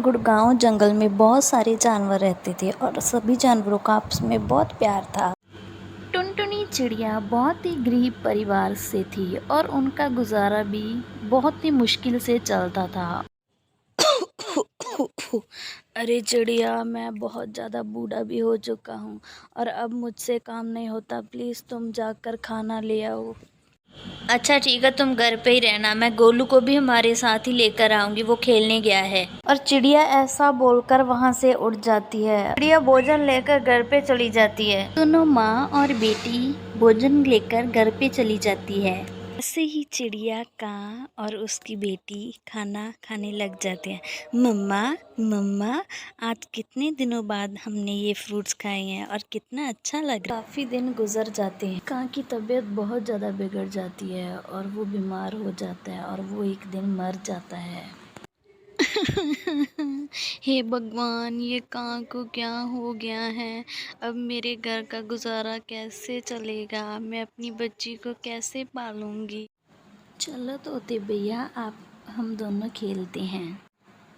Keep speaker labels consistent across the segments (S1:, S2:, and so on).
S1: गुड़गांव जंगल में बहुत सारे जानवर रहते थे और सभी जानवरों का आपस में बहुत प्यार था। टुनटुनी चिड़िया बहुत ही गरीब परिवार से थी और उनका गुजारा भी बहुत ही मुश्किल से चलता था। अरे चिड़िया, मैं बहुत ज़्यादा बूढ़ा भी हो चुका हूँ और अब मुझसे काम नहीं होता। प्लीज़ तुम जाकर खाना ले आओ।
S2: अच्छा ठीक है, तुम घर पे ही रहना, मैं गोलू को भी हमारे साथ ही लेकर आऊंगी, वो खेलने गया है।
S1: और चिड़िया ऐसा बोलकर वहाँ से उड़ जाती है।
S2: चिड़िया भोजन लेकर घर पे चली जाती है।
S1: दोनों माँ और बेटी भोजन लेकर घर पे चली जाती है। ऐसे ही चिड़िया कां और उसकी बेटी खाना खाने लग जाते हैं। मम्मा मम्मा, आज कितने दिनों बाद हमने ये फ्रूट्स खाए हैं और कितना अच्छा लग रहा है। काफ़ी दिन गुजर जाते हैं। कां की तबीयत बहुत ज़्यादा बिगड़ जाती है और वो बीमार हो जाता है और वो एक दिन मर जाता है। हे भगवान, ये कां को क्या हो गया है? अब मेरे घर का गुजारा कैसे चलेगा? मैं अपनी बच्ची को कैसे पालूंगी? चलो तोते भैया, आप हम दोनों खेलते हैं।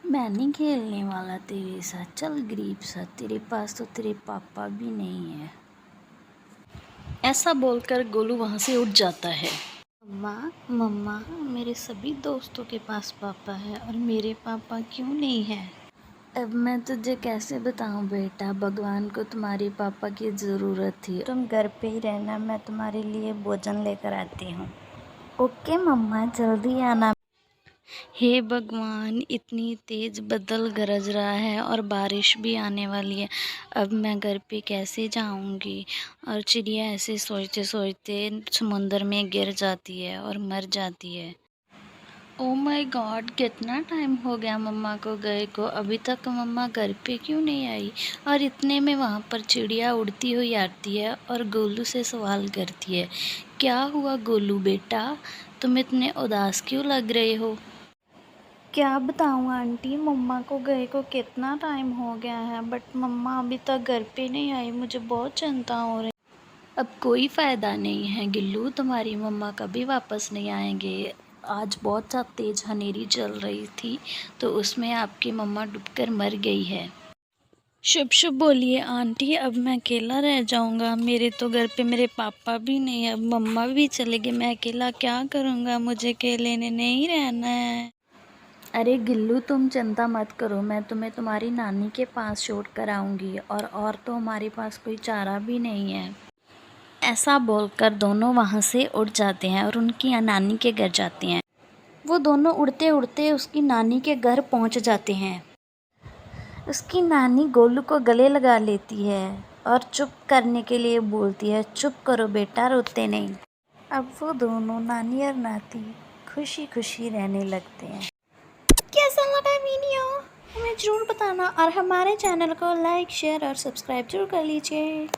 S1: मैं नहीं खेलने वाला तेरे साथ। चल गरीब सा, तेरे पास तो तेरे पापा भी नहीं है। ऐसा बोलकर गोलू वहाँ से उठ जाता है। मम्मा मम्मा, मेरे सभी दोस्तों के पास पापा है और मेरे पापा क्यों नहीं है? अब मैं तुझे कैसे बताऊं बेटा, भगवान को तुम्हारे पापा की ज़रूरत थी। तुम घर पे ही रहना, मैं तुम्हारे लिए भोजन लेकर आती हूँ। ओके मम्मा, जल्दी आना। हे भगवान, इतनी तेज़ बदल गरज रहा है और बारिश भी आने वाली है। अब मैं घर पे कैसे जाऊंगी? और चिड़िया ऐसे सोचते सोचते समुंदर में गिर जाती है और मर जाती है। ओ माय गॉड, कितना टाइम हो गया मम्मा को गए को, अभी तक मम्मा घर पे क्यों नहीं आई? और इतने में वहाँ पर चिड़िया उड़ती हुई आती है और गोलू से सवाल करती है, क्या हुआ गोलू बेटा, तुम इतने उदास क्यों लग रहे हो? क्या बताऊँ आंटी, मम्मा को गए को कितना टाइम हो गया है, बट मम्मा अभी तक घर पे नहीं आई। मुझे बहुत चिंता हो रही। अब कोई फ़ायदा नहीं है गिल्लू, तुम्हारी मम्मा कभी वापस नहीं आएंगे। आज बहुत ज़्यादा तेज़ हनेरी चल रही थी तो उसमें आपकी मम्मा डूबकर मर गई है। शुभ शुभ बोलिए आंटी, अब मैं अकेला रह जाऊंगा। मेरे तो घर पे मेरे पापा भी नहीं है, अब मम्मा भी चले गए। मैं अकेला क्या करूंगा? मुझे अकेले ने नहीं रहना है। अरे गिल्लू, तुम चिंता मत करो, मैं तुम्हें तुम्हारी नानी के पास छोड़ कर आऊँगी और तो हमारे पास कोई चारा भी नहीं है। ऐसा बोलकर दोनों वहाँ से उड़ जाते हैं और उनकी नानी के घर जाते हैं। वो दोनों उड़ते उड़ते उसकी नानी के घर पहुँच जाते हैं। उसकी नानी गोलू को गले लगा लेती है और चुप करने के लिए बोलती है, चुप करो बेटा, रोते नहीं। अब वो दोनों नानी और नाती खुशी खुशी रहने लगते हैं। कैसा लगा वीडियो हमें ज़रूर बताना और हमारे चैनल को लाइक शेयर और सब्सक्राइब जरूर कर लीजिए।